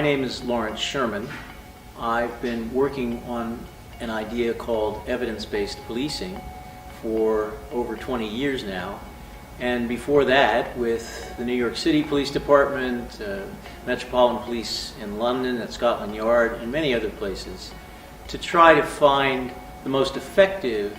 name is Lawrence Sherman. I've been working on an idea called evidence-based policing for over 20 years now. And before that, with the New York City Police Department, Metropolitan Police in London, at Scotland Yard, and many other places, to try to find the most effective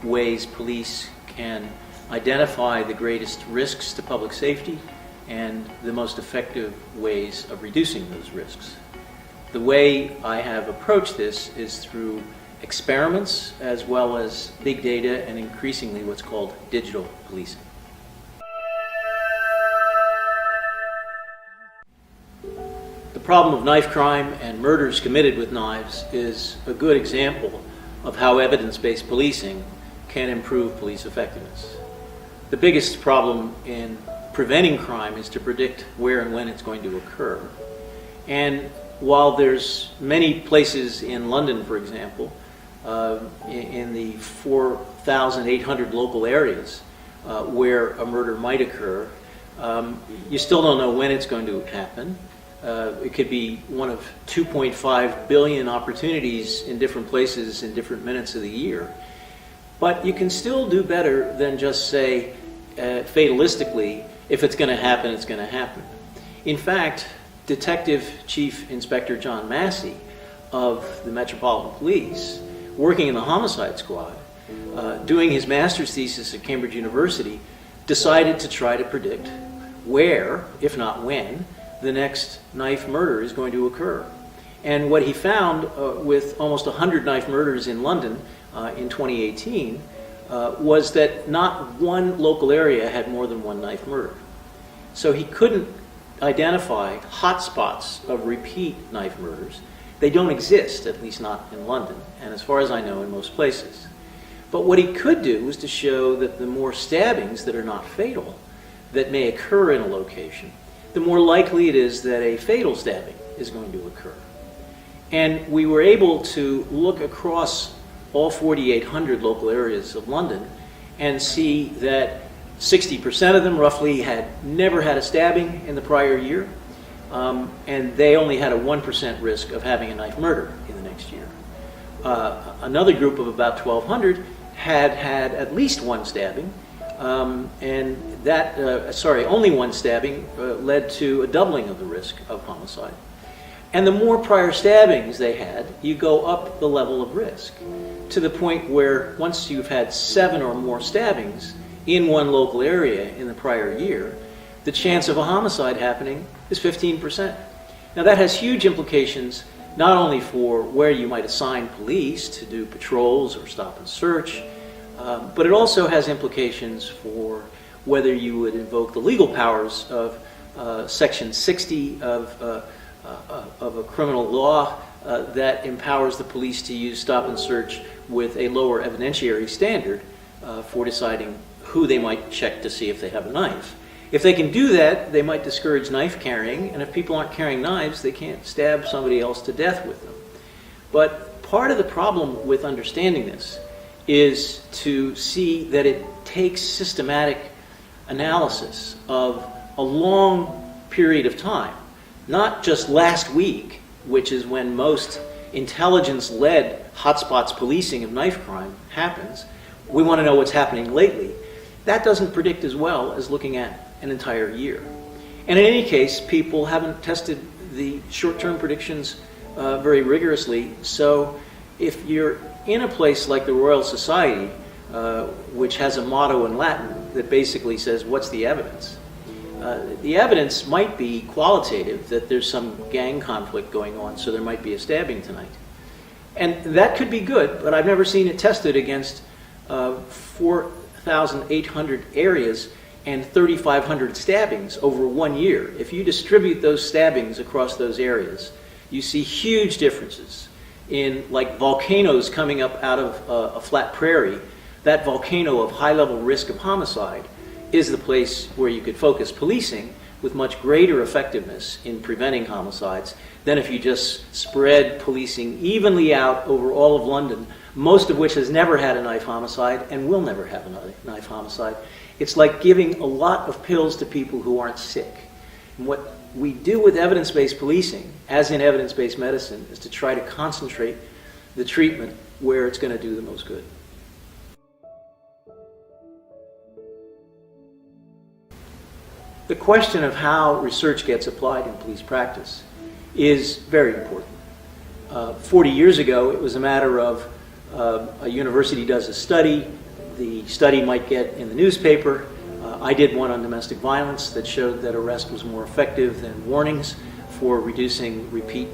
ways police can identify the greatest risks to public safety and the most effective ways of reducing those risks. The way I have approached this is through experiments as well as big data and increasingly what's called digital policing. The problem of knife crime and murders committed with knives is a good example of how evidence-based policing can improve police effectiveness. The biggest problem in preventing crime is to predict where and when it's going to occur. And while there's many places in London, for example, in the 4,800 local areas where a murder might occur, you still don't know when it's going to happen. It could be one of 2.5 billion opportunities in different places in different minutes of the year. But you can still do better than just say, fatalistically, if it's going to happen, it's going to happen. In fact, Detective Chief Inspector John Massey of the Metropolitan Police, working in the homicide squad, doing his master's thesis at Cambridge University, decided to try to predict where, if not when, the next knife murder is going to occur. And what he found with almost 100 knife murders in London in 2018 was that not one local area had more than one knife murder. So he couldn't identify hotspots of repeat knife murders. They don't exist, at least not in London, and as far as I know, in most places. But what he could do was to show that the more stabbings that are not fatal that may occur in a location, the more likely it is that a fatal stabbing is going to occur. And we were able to look across all 4,800 local areas of London and see that 60% of them roughly had never had a stabbing in the prior year, and they only had a 1% risk of having a knife murder in the next year. Another group of about 1,200 had had at least one stabbing, and that, only one stabbing led to a doubling of the risk of homicide. And the more prior stabbings they had, you go up the level of risk to the point where once you've had 7 or more stabbings in one local area in the prior year, the chance of a homicide happening is 15%. Now that has huge implications not only for where you might assign police to do patrols or stop and search, but it also has implications for whether you would invoke the legal powers of Section 60 of a criminal law that empowers the police to use stop and search with a lower evidentiary standard for deciding who they might check to see if they have a knife. If they can do that, they might discourage knife carrying, and if people aren't carrying knives, they can't stab somebody else to death with them. But part of the problem with understanding this is to see that it takes systematic analysis of a long period of time, not just last week, which is when most intelligence-led hotspots policing of knife crime happens. We want to know what's happening lately. That doesn't predict as well as looking at an entire year. And in any case, people haven't tested the short-term predictions very rigorously, so if you're in a place like the Royal Society, which has a motto in Latin that basically says, what's the evidence? The evidence might be qualitative, that there's some gang conflict going on, so there might be a stabbing tonight. And that could be good, but I've never seen it tested against 4,800 areas and 3,500 stabbings over 1 year. If you distribute those stabbings across those areas, you see huge differences in, like, volcanoes coming up out of a flat prairie. That volcano of high level risk of homicide is the place where you could focus policing with much greater effectiveness in preventing homicides than if you just spread policing evenly out over all of London, most of which has never had a knife homicide and will never have a knife homicide. It's like giving a lot of pills to people who aren't sick. And what we do with evidence-based policing as in evidence-based medicine, is to try to concentrate the treatment where it's going to do the most good. The question of how research gets applied in police practice is very important. 40 years ago, it was a matter of a university does a study, the study might get in the newspaper. I did one on domestic violence that showed that arrest was more effective than warnings for reducing repeat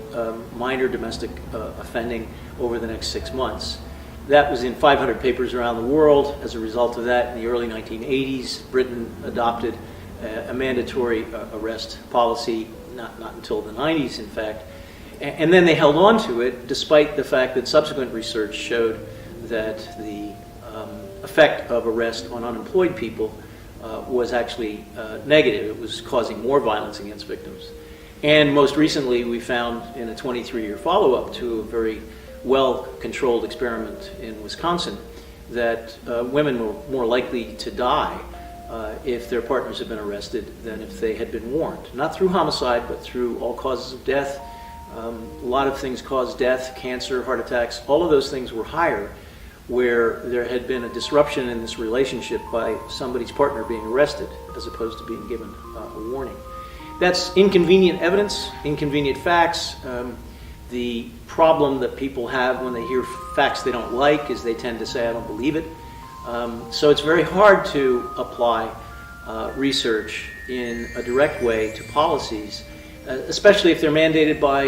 minor domestic offending over the next 6 months. That was in 500 papers around the world. As a result of that, in the early 1980s, Britain adopted a mandatory arrest policy, not until the 90s, in fact. And then they held on to it, despite the fact that subsequent research showed that the effect of arrest on unemployed people was actually negative. It was causing more violence against victims. And most recently, we found in a 23-year follow-up to a very well-controlled experiment in Wisconsin that women were more likely to die if their partners had been arrested than if they had been warned. Not through homicide, but through all causes of death. A lot of things cause death, cancer, heart attacks. All of those things were higher where there had been a disruption in this relationship by somebody's partner being arrested as opposed to being given a warning. That's inconvenient evidence, inconvenient facts. The problem that people have when they hear facts they don't like is they tend to say, I don't believe it. So it's very hard to apply research in a direct way to policies, especially if they're mandated by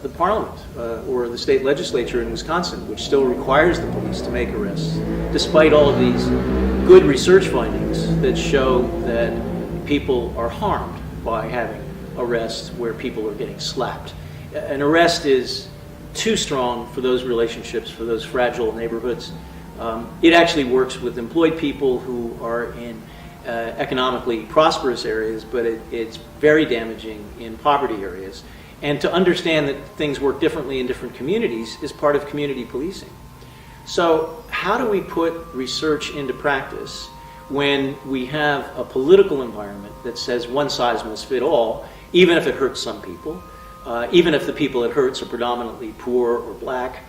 the parliament or the state legislature in Wisconsin, which still requires the police to make arrests, despite all of these good research findings that show that people are harmed by having arrests where people are getting slapped. An arrest is too strong for those relationships, for those fragile neighborhoods. It actually works with employed people who are in economically prosperous areas, but it's very damaging in poverty areas. And to understand that things work differently in different communities is part of community policing. So how do we put research into practice when we have a political environment that says one size must fit all, even if it hurts some people, even if the people it hurts are predominantly poor or black?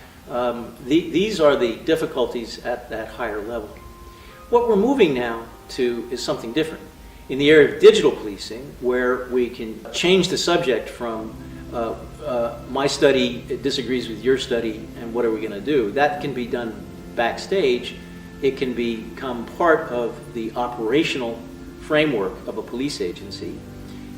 These are the difficulties at that higher level. What we're moving now to is something different. In the area of digital policing, where we can change the subject from my study disagrees with your study and what are we going to do, that can be done backstage. It can become part of the operational framework of a police agency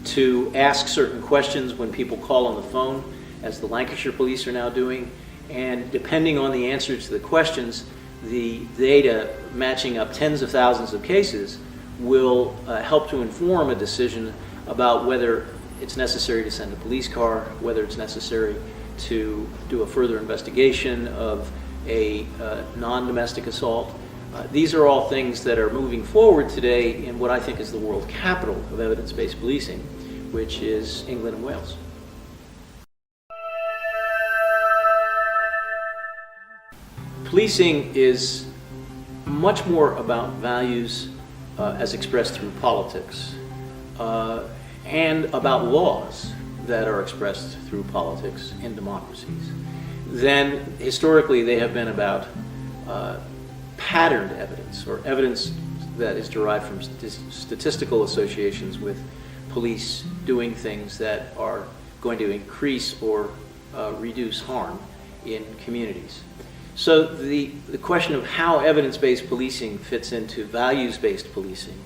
to ask certain questions when people call on the phone, as the Lancashire police are now doing, and depending on the answers to the questions, the data matching up tens of thousands of cases will help to inform a decision about whether it's necessary to send a police car, whether it's necessary to do a further investigation of a non-domestic assault. These are all things that are moving forward today in what I think is the world capital of evidence-based policing, which is England and Wales. Policing is much more about values as expressed through politics and about laws that are expressed through politics in democracies than historically they have been about patterned evidence or evidence that is derived from statistical associations with police doing things that are going to increase or reduce harm in communities. So the question of how evidence-based policing fits into values-based policing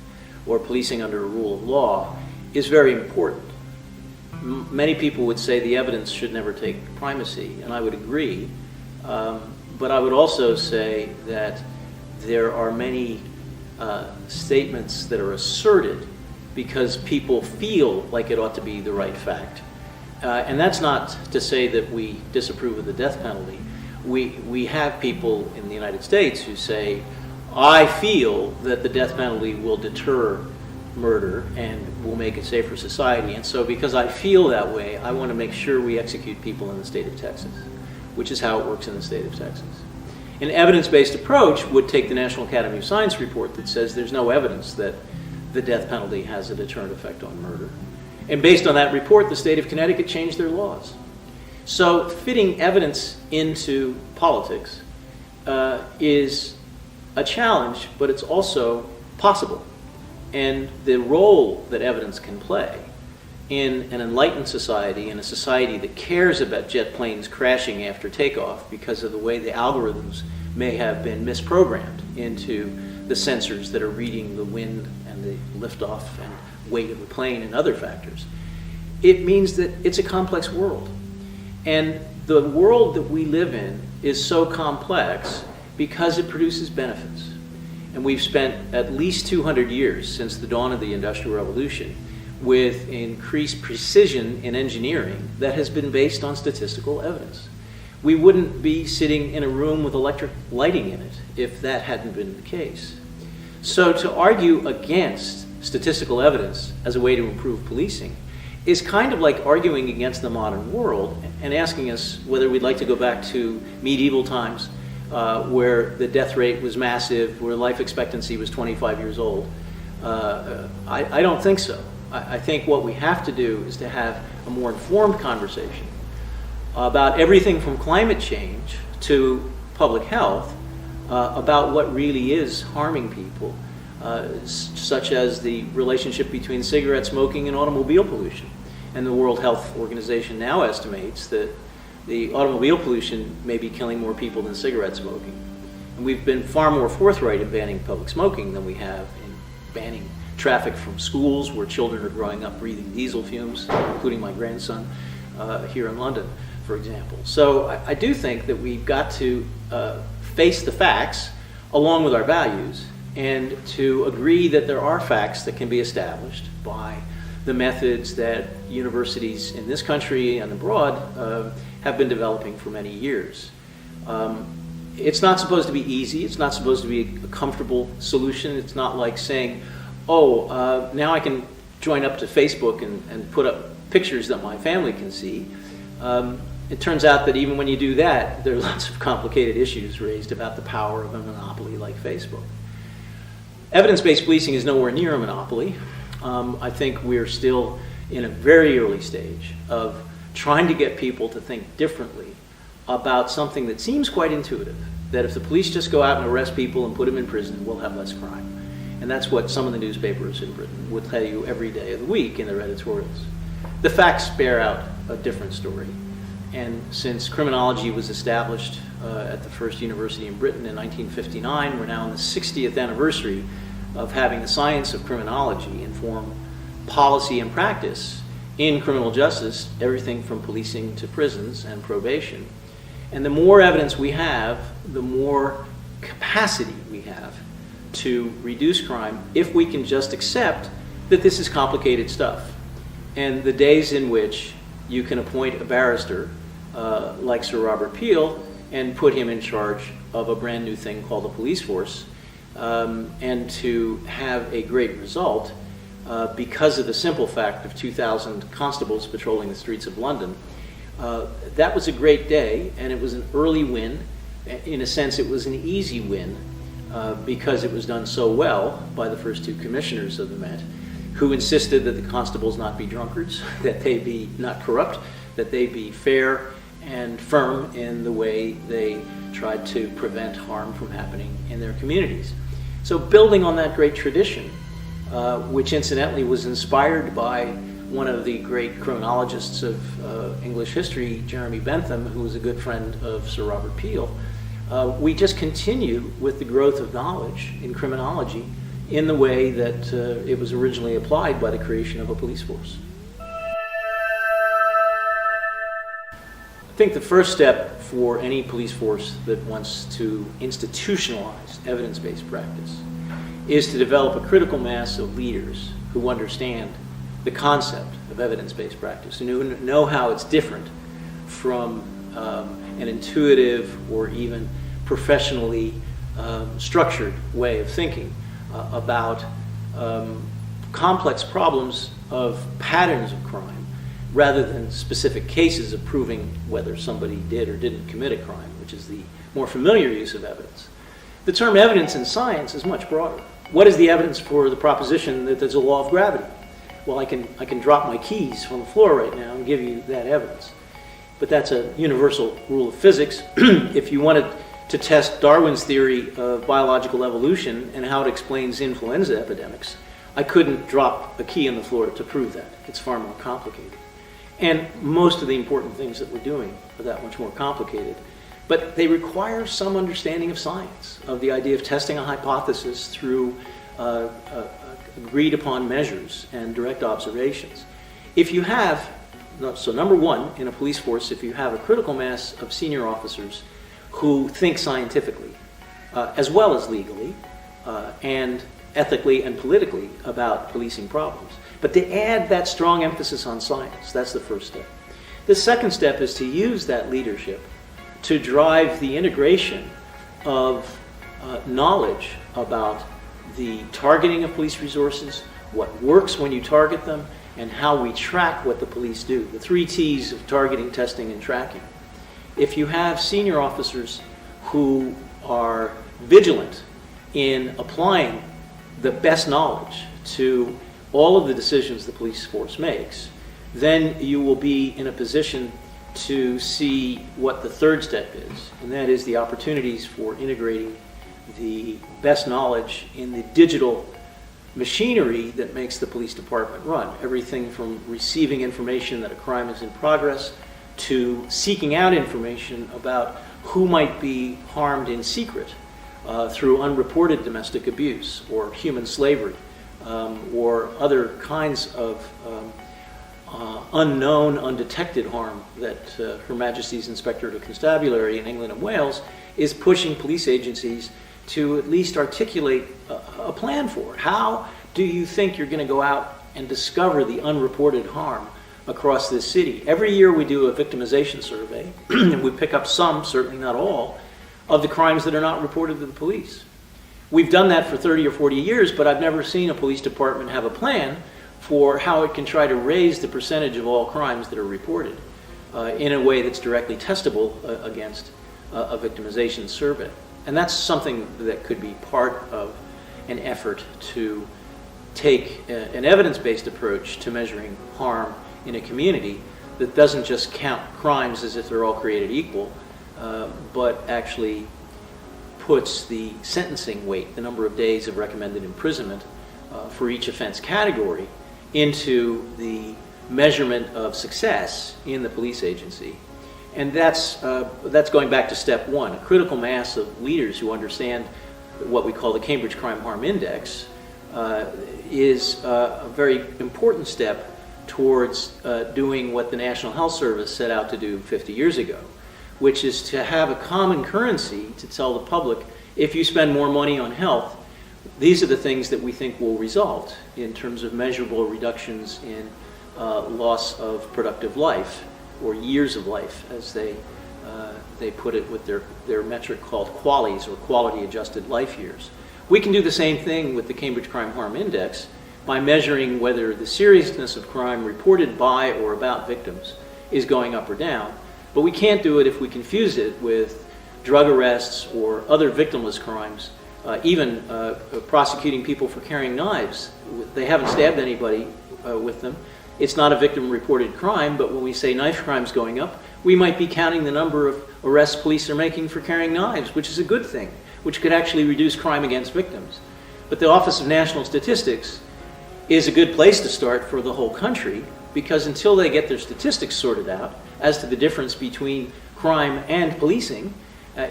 or policing under a rule of law is very important. Many people would say the evidence should never take primacy, and I would agree. But I would also say that there are many statements that are asserted because people feel like it ought to be the right fact. And that's not to say that we disapprove of the death penalty. We have people in the United States who say, I feel that the death penalty will deter murder and will make a safer society. And so because I feel that way, I want to make sure we execute people in the state of Texas, which is how it works in the state of Texas. An evidence-based approach would take the National Academy of Science report that says there's no evidence that the death penalty has a deterrent effect on murder. And based on that report, the state of Connecticut changed their laws. So fitting evidence into politics is a challenge, but it's also possible. And the role that evidence can play in an enlightened society, in a society that cares about jet planes crashing after takeoff because of the way the algorithms may have been misprogrammed into the sensors that are reading the wind and the liftoff and weight of the plane and other factors, it means that it's a complex world. And the world that we live in is so complex because it produces benefits. And we've spent at least 200 years since the dawn of the Industrial Revolution with increased precision in engineering that has been based on statistical evidence. We wouldn't be sitting in a room with electric lighting in it if that hadn't been the case. So to argue against statistical evidence as a way to improve policing is kind of like arguing against the modern world and asking us whether we'd like to go back to medieval times where the death rate was massive, where life expectancy was 25 years old. I don't think so. I think what we have to do is to have a more informed conversation about everything from climate change to public health, about what really is harming people, such as the relationship between cigarette smoking and automobile pollution. And the World Health Organization now estimates that the automobile pollution may be killing more people than cigarette smoking. And we've been far more forthright in banning public smoking than we have in banning traffic from schools where children are growing up breathing diesel fumes, including my grandson here in London, for example. So I do think that we've got to face the facts along with our values and to agree that there are facts that can be established by the methods that universities in this country and abroad have been developing for many years. It's not supposed to be easy. It's not supposed to be a comfortable solution. It's not like saying, oh, now I can join up to Facebook and put up pictures that my family can see. It turns out that even when you do that, there are lots of complicated issues raised about the power of a monopoly like Facebook. Evidence-based policing is nowhere near a monopoly. I think we're still in a very early stage of trying to get people to think differently about something that seems quite intuitive, that if the police just go out and arrest people and put them in prison, we'll have less crime. And that's what some of the newspapers in Britain will tell you every day of the week in their editorials. The facts bear out a different story. And since criminology was established at the first university in Britain in 1959, we're now in the 60th anniversary of having the science of criminology inform policy and practice in criminal justice, everything from policing to prisons and probation. And the more evidence we have, the more capacity we have to reduce crime if we can just accept that this is complicated stuff. And the days in which you can appoint a barrister like Sir Robert Peel and put him in charge of a brand new thing called the police force, and to have a great result because of the simple fact of 2,000 constables patrolling the streets of London. That was a great day, and it was an early win. In a sense, it was an easy win because it was done so well by the first two commissioners of the Met, who insisted that the constables not be drunkards, that they be not corrupt, that they be fair and firm in the way they tried to prevent harm from happening in their communities. So building on that great tradition, which incidentally was inspired by one of the great criminologists of English history, Jeremy Bentham, who was a good friend of Sir Robert Peel, we just continue with the growth of knowledge in criminology in the way that it was originally applied by the creation of a police force. I think the first step for any police force that wants to institutionalize evidence-based practice is to develop a critical mass of leaders who understand the concept of evidence-based practice and who know how it's different from an intuitive or even professionally structured way of thinking about complex problems of patterns of crime rather than specific cases of proving whether somebody did or didn't commit a crime, which is the more familiar use of evidence. The term evidence in science is much broader. What is the evidence for the proposition that there's a law of gravity? Well, I can drop my keys on the floor right now and give you that evidence. but that's a universal rule of physics. If you wanted to test Darwin's theory of biological evolution and how it explains influenza epidemics, I couldn't drop a key on the floor to prove that. It's far more complicated. And most of the important things that we're doing are that much more complicated. But they require some understanding of science, of the idea of testing a hypothesis through agreed upon measures and direct observations. If you have, so number one, in a police force, if you have a critical mass of senior officers who think scientifically, as well as legally, and ethically and politically about policing problems, but they add that strong emphasis on science, that's the first step. The second step is to use that leadership to drive the integration of knowledge about the targeting of police resources, what works when you target them, and how we track what the police do. The 3 T's of targeting, testing, and tracking. If you have senior officers who are vigilant in applying the best knowledge to all of the decisions the police force makes, then you will be in a position to see what the third step is, and that is the opportunities for integrating the best knowledge in the digital machinery that makes the police department run. Everything from receiving information that a crime is in progress to seeking out information about who might be harmed in secret through unreported domestic abuse or human slavery or other kinds of unknown, undetected harm that Her Majesty's Inspectorate of Constabulary in England and Wales is pushing police agencies to at least articulate a plan for. How do you think you're going to go out and discover the unreported harm across this city? Every year we do a victimization survey, and we pick up some, certainly not all, of the crimes that are not reported to the police. We've done that for 30 or 40 years, but I've never seen a police department have a plan for how it can try to raise the percentage of all crimes that are reported in a way that's directly testable against a victimization survey. And that's something that could be part of an effort to take an evidence-based approach to measuring harm in a community that doesn't just count crimes as if they're all created equal, but actually puts the sentencing weight, the number of days of recommended imprisonment for each offense category, into the measurement of success in the police agency. And that's going back to step one. A critical mass of leaders who understand what we call the Cambridge Crime Harm Index is a very important step towards doing what the National Health Service set out to do 50 years ago, which is to have a common currency to tell the public, if you spend more money on health, these are the things that we think will result in terms of measurable reductions in loss of productive life, or years of life, as they put it with their metric called QALYs, or quality adjusted life years. We can do the same thing with the Cambridge Crime Harm Index by measuring whether the seriousness of crime reported by or about victims is going up or down. But we can't do it if we confuse it with drug arrests or other victimless crimes, even prosecuting people for carrying knives. They haven't stabbed anybody with them. It's not a victim-reported crime, but when we say knife crimes going up, we might be counting the number of arrests police are making for carrying knives, which is a good thing, which could actually reduce crime against victims. But the Office of National Statistics is a good place to start for the whole country, because until they get their statistics sorted out as to the difference between crime and policing,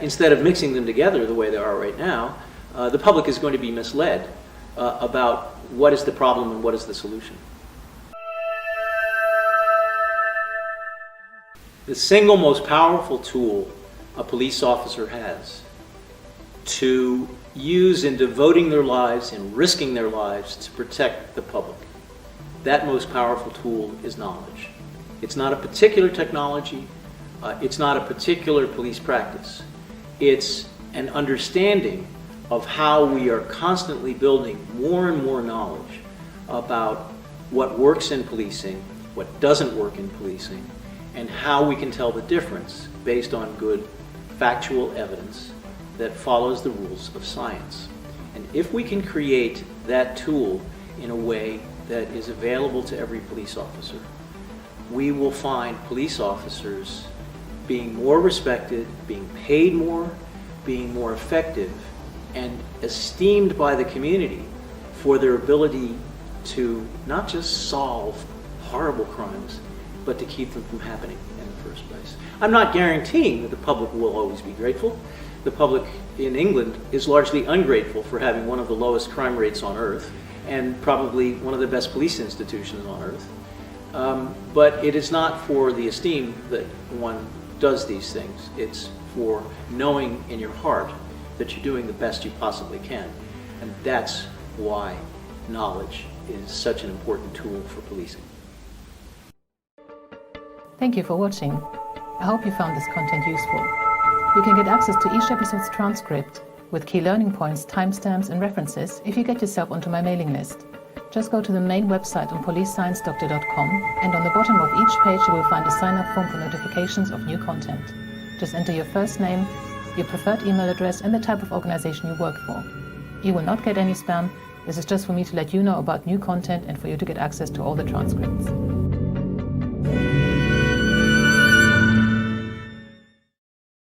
instead of mixing them together the way they are right now, the public is going to be misled about what is the problem and what is the solution. The single most powerful tool a police officer has to use in devoting their lives and risking their lives to protect the public, that most powerful tool is knowledge. It's not a particular technology. It's not a particular police practice. It's an understanding of how we are constantly building more and more knowledge about what works in policing, what doesn't work in policing, and how we can tell the difference based on good factual evidence that follows the rules of science. And if we can create that tool in a way that is available to every police officer, we will find police officers being more respected, being paid more, being more effective, and esteemed by the community for their ability to not just solve horrible crimes, but to keep them from happening in the first place. I'm not guaranteeing that the public will always be grateful. The public in England is largely ungrateful for having one of the lowest crime rates on earth and probably one of the best police institutions on earth. But it is not for the esteem that one does these things. It's for knowing in your heart that you're doing the best you possibly can. And that's why knowledge is such an important tool for policing. Thank you for watching. I hope you found this content useful. You can get access to each episode's transcript with key learning points, timestamps, and references if you get yourself onto my mailing list. Just go to the main website on policesciencedoctor.com, and on the bottom of each page you will find a sign-up form for notifications of new content. Just enter your first name, your preferred email address, and the type of organization you work for. You will not get any spam. This is just for me to let you know about new content and for you to get access to all the transcripts.